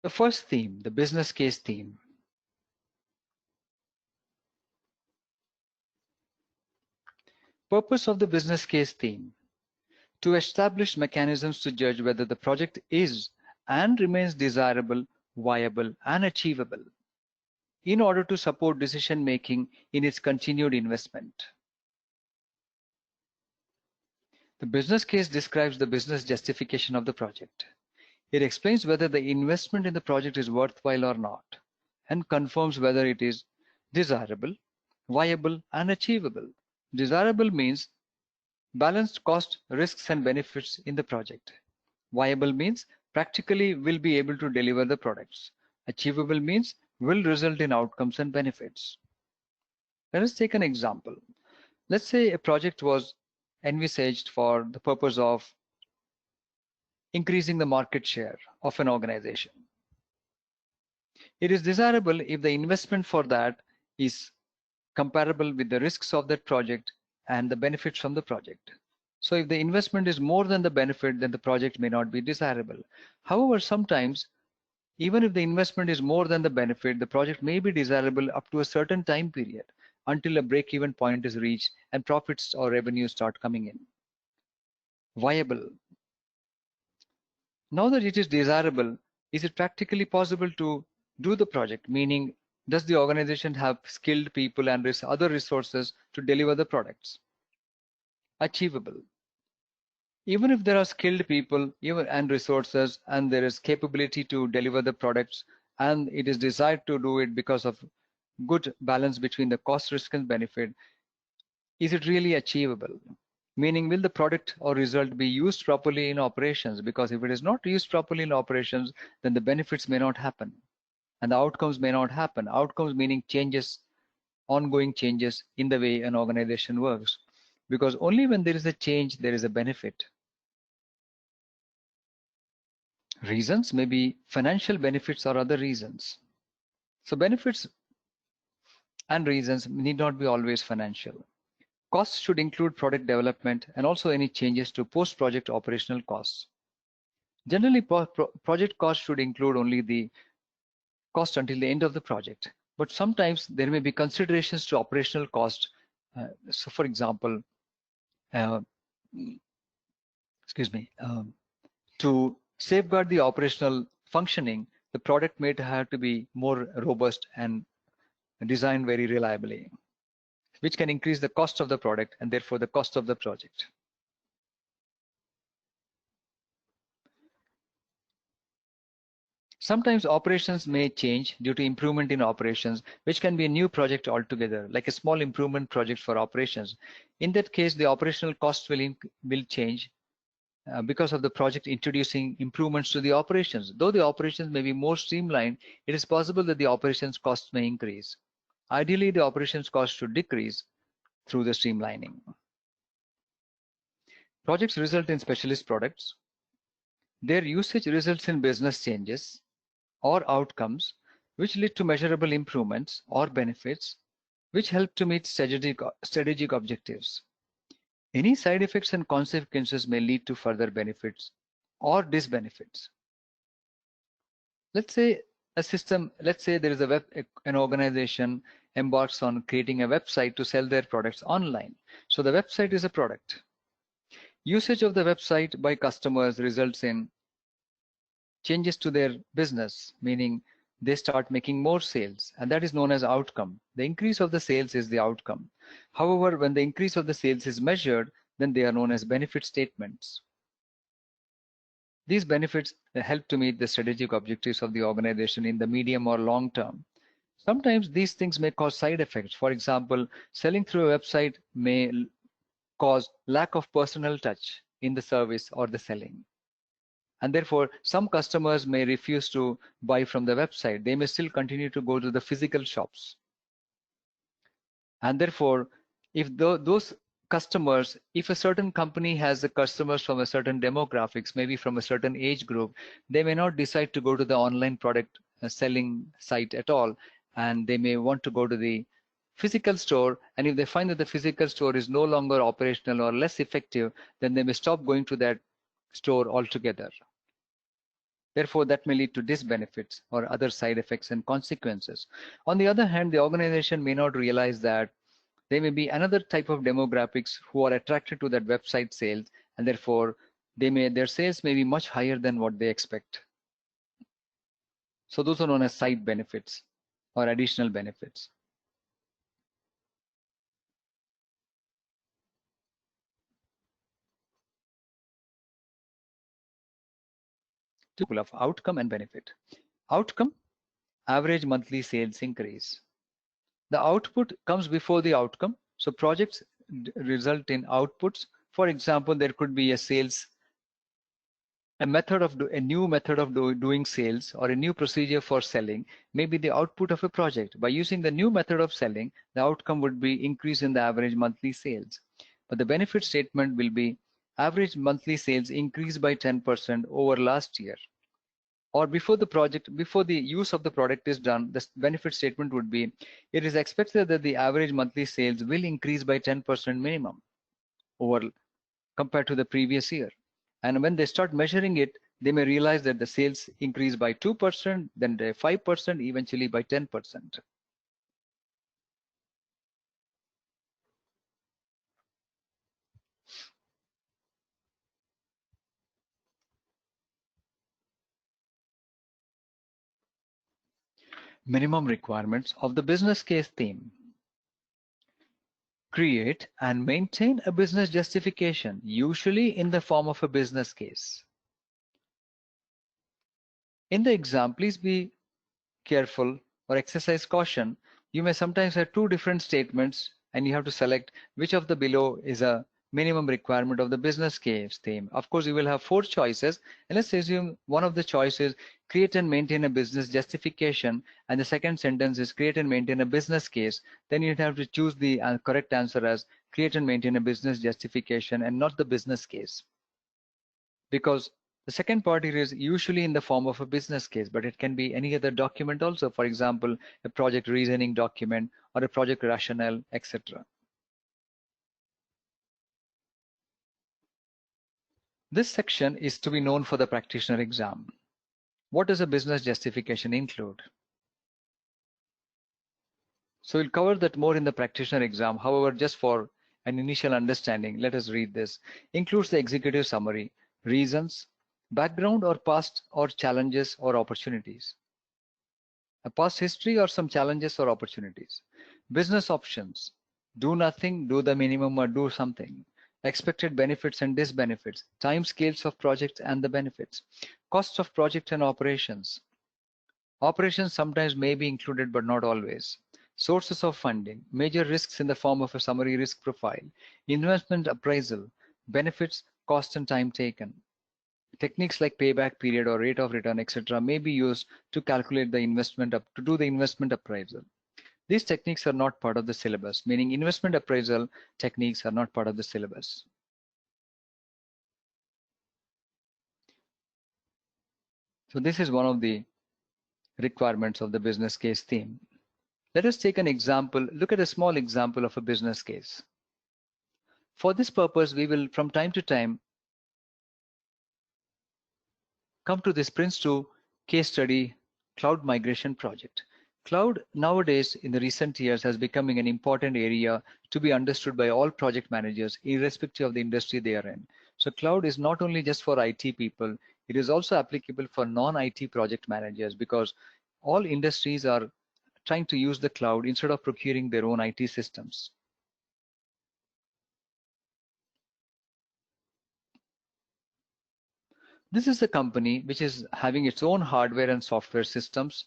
The first theme, the business case theme. Purpose of the business case theme: to establish mechanisms to judge whether the project is and remains desirable, viable, and achievable in order to support decision making in its continued investment. The business case describes the business justification of the project. It explains whether the investment in the project is worthwhile or not, and confirms whether it is desirable, viable, and achievable. Desirable means balanced cost, risks, and benefits in the project. Viable means practically will be able to deliver the products. Achievable means will result in outcomes and benefits. Let us take an example. Let's say a project was envisaged for the purpose of increasing the market share of an organization. It is desirable if the investment for that is comparable with the risks of that project and the benefits from the project. So if the investment is more than the benefit, then the project may not be desirable. However, sometimes even if the investment is more than the benefit, the project may be desirable up to a certain time period until a break-even point is reached and profits or revenues start coming in. Viable. Now that it is desirable, is it practically possible to do the project? Meaning, does the organization have skilled people and other resources to deliver the products? Achievable. Even if there are skilled people and resources and there is capability to deliver the products and it is desired to do it because of good balance between the cost, risk, and benefit, is it really achievable? Meaning, will the product or result be used properly in operations? Because if it is not used properly in operations, then the benefits may not happen and the outcomes may not happen. Outcomes meaning changes, ongoing changes in the way an organization works. Because only when there is a change, there is a benefit. Reasons may be financial benefits or other reasons. So benefits and reasons need not be always financial. Costs should include product development and also any changes to post-project operational costs. Generally, project costs should include only the cost until the end of the project, but sometimes there may be considerations to operational cost. So for example, to safeguard the operational functioning, the product may have to be more robust and designed very reliably, which can increase the cost of the product and therefore the cost of the project. Sometimes operations may change due to improvement in operations, which can be a new project altogether, like a small improvement project for operations. In that case, the operational cost will change because of the project introducing improvements to the operations. Though the operations may be more streamlined, it is possible that the operations costs may increase. Ideally, the operations cost should decrease through the streamlining. Projects result in specialist products. Their usage results in business changes or outcomes which lead to measurable improvements or benefits which help to meet strategic objectives. Any side effects and consequences may lead to further benefits or disbenefits. Let's say there is an organization embarks on creating a website to sell their products online. So the website is a product. Usage of the website by customers results in changes to their business, meaning they start making more sales, and that is known as outcome. The increase of the sales is the outcome. However, when the increase of the sales is measured, then they are known as benefit statements. These benefits help to meet the strategic objectives of the organization in the medium or long term. Sometimes these things may cause side effects. For example, selling through a website may cause lack of personal touch in the service or the selling. And therefore, some customers may refuse to buy from the website. They may still continue to go to the physical shops. And therefore, if those customers, if a certain company has the customers from a certain demographics, maybe from a certain age group, they may not decide to go to the online product selling site at all. And they may want to go to the physical store. And if they find that the physical store is no longer operational or less effective, then they may stop going to that store altogether. Therefore, that may lead to disbenefits or other side effects and consequences. On the other hand, the organization may not realize that there may be another type of demographics who are attracted to that website sales, and therefore their sales may be much higher than what they expect. So those are known as side benefits or additional benefits. Example of outcome and benefit. Outcome, average monthly sales increase. The output comes before the outcome. So projects result in outputs. For example, there could be a new method of doing sales or a new procedure for selling may be the output of a project. By using the new method of selling, the outcome would be increase in the average monthly sales. But the benefit statement will be average monthly sales increased by 10% over last year. Or before the use of the product is done, the benefit statement would be, it is expected that the average monthly sales will increase by 10% minimum over compared to the previous year. And when they start measuring it, they may realize that the sales increase by 2%, then 5%, eventually by 10%. Minimum requirements of the business case theme. Create and maintain a business justification, usually in the form of a business case. In the exam, please be careful or exercise caution. You may sometimes have two different statements and you have to select which of the below is a minimum requirement of the business case theme. Of course, you will have four choices, and let's assume one of the choices create and maintain a business justification, and the second sentence is create and maintain a business case. Then you have to choose the correct answer as create and maintain a business justification and not the business case, because the second part here is usually in the form of a business case, but it can be any other document also. For example, a project reasoning document or a project rationale, etc. This section is to be known for the practitioner exam. What does a business justification include? So we'll cover that more in the practitioner exam. However, just for an initial understanding, let us read this. Includes the executive summary, reasons, background or past or challenges or opportunities, a past history or some challenges or opportunities, business options, do nothing, do the minimum or do something, expected benefits and disbenefits, time scales of projects and the benefits, cost of project and operations. Operations sometimes may be included but not always. Sources of funding, major risks in the form of a summary risk profile, investment appraisal, benefits, cost and time taken. Techniques like payback period or rate of return, etc., may be used to calculate the investment to do the investment appraisal. These techniques are not part of the syllabus, meaning investment appraisal techniques are not part of the syllabus. So this is one of the requirements of the business case theme. Let us take an example, look at a small example of a business case. For this purpose, we will from time to time come to this PRINCE2 case study cloud migration project. Cloud nowadays in the recent years has becoming an important area to be understood by all project managers irrespective of the industry they are in. So cloud is not only just for IT people, it is also applicable for non-IT project managers, because all industries are trying to use the cloud instead of procuring their own IT systems. This is a company which is having its own hardware and software systems.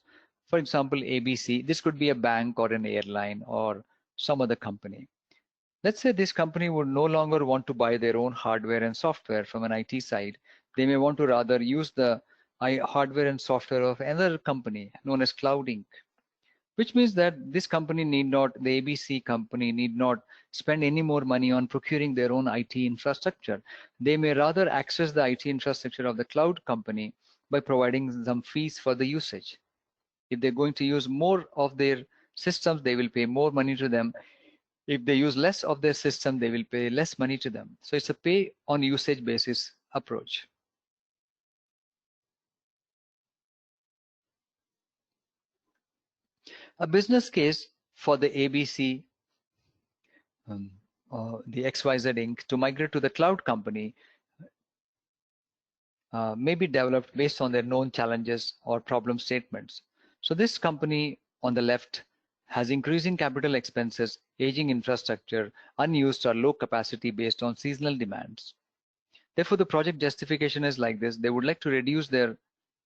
For example, ABC, this could be a bank or an airline or some other company. Let's say this company would no longer want to buy their own hardware and software from an IT side. They may want to rather use the hardware and software of another company known as Cloud Inc., which means that this company need not, the ABC company need not spend any more money on procuring their own IT infrastructure. They may rather access the IT infrastructure of the cloud company by providing some fees for the usage. If they're going to use more of their systems, they will pay more money to them. If they use less of their system, they will pay less money to them. So it's a pay on usage basis approach. A business case for the ABC, the XYZ Inc. to migrate to the cloud company may be developed based on their known challenges or problem statements. So this company on the left has increasing capital expenses, aging infrastructure, unused or low capacity based on seasonal demands. Therefore, the project justification is like this. They would like to reduce their,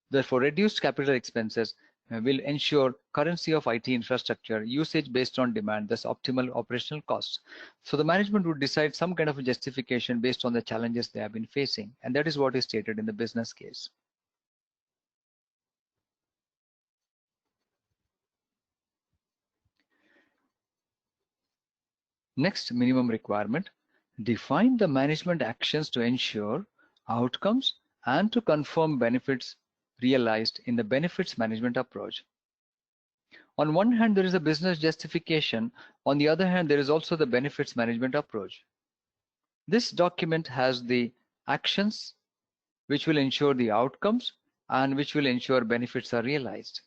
therefore, reduced capital expenses will ensure currency of IT infrastructure, usage based on demand, thus optimal operational costs. So the management would decide some kind of a justification based on the challenges they have been facing. And that is what is stated in the business case. Next, minimum requirement. Define the management actions to ensure outcomes and to confirm benefits realized in the benefits management approach. On one hand, there is a business justification. On the other hand, there is also the benefits management approach. This document has the actions which will ensure the outcomes and which will ensure benefits are realized.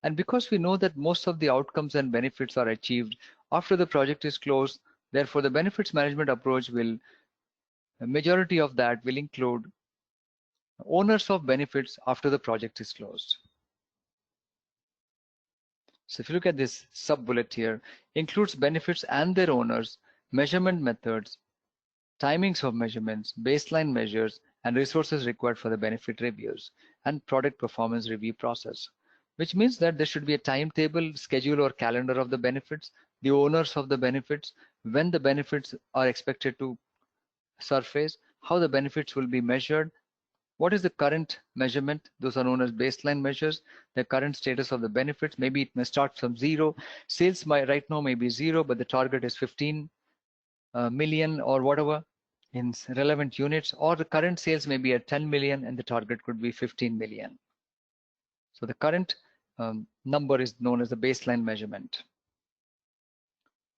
And because we know that most of the outcomes and benefits are achieved after the project is closed, therefore the benefits management approach will, a majority of that will include owners of benefits after the project is closed. So if you look at this sub-bullet here, includes benefits and their owners, measurement methods, timings of measurements, baseline measures, and resources required for the benefit reviews and product performance review process, which means that there should be a timetable, schedule, or calendar of the benefits, the owners of the benefits, when the benefits are expected to surface, how the benefits will be measured, what is the current measurement, those are known as baseline measures, the current status of the benefits, maybe it may start from zero, sales right now may be zero, but the target is 15 million or whatever in relevant units, or the current sales may be at 10 million and the target could be 15 million. So the current number is known as the baseline measurement.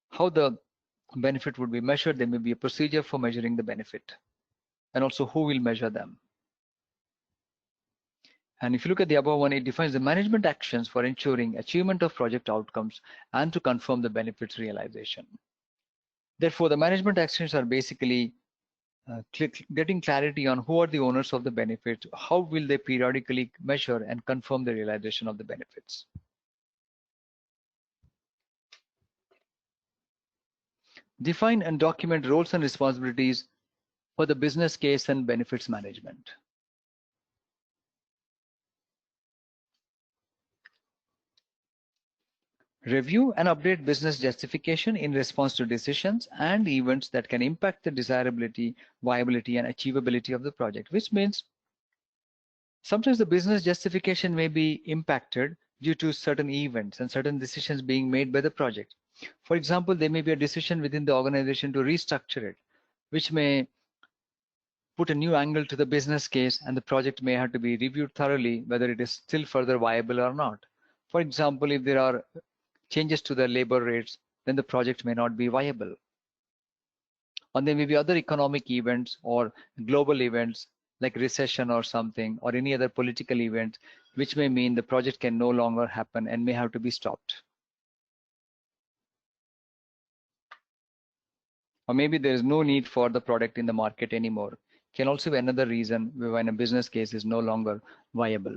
How the benefit would be measured, there may be a procedure for measuring the benefit and also who will measure them. And if you look at the above one, it defines the management actions for ensuring achievement of project outcomes and to confirm the benefits realization. Therefore, the management actions are basically getting clarity on who are the owners of the benefits, how will they periodically measure and confirm the realization of the benefits. Define and document roles and responsibilities for the business case and benefits management. Review and update business justification in response to decisions and events that can impact the desirability, viability, and achievability of the project, which means sometimes the business justification may be impacted due to certain events and certain decisions being made by the project. For example, there may be a decision within the organization to restructure it, which may put a new angle to the business case, and the project may have to be reviewed thoroughly whether it is still further viable or not. For example, if there are changes to the labor rates, then the project may not be viable. And there may be other economic events or global events like recession or something, or any other political event, which may mean the project can no longer happen and may have to be stopped. Or maybe there is no need for the product in the market anymore. Can also be another reason when a business case is no longer viable.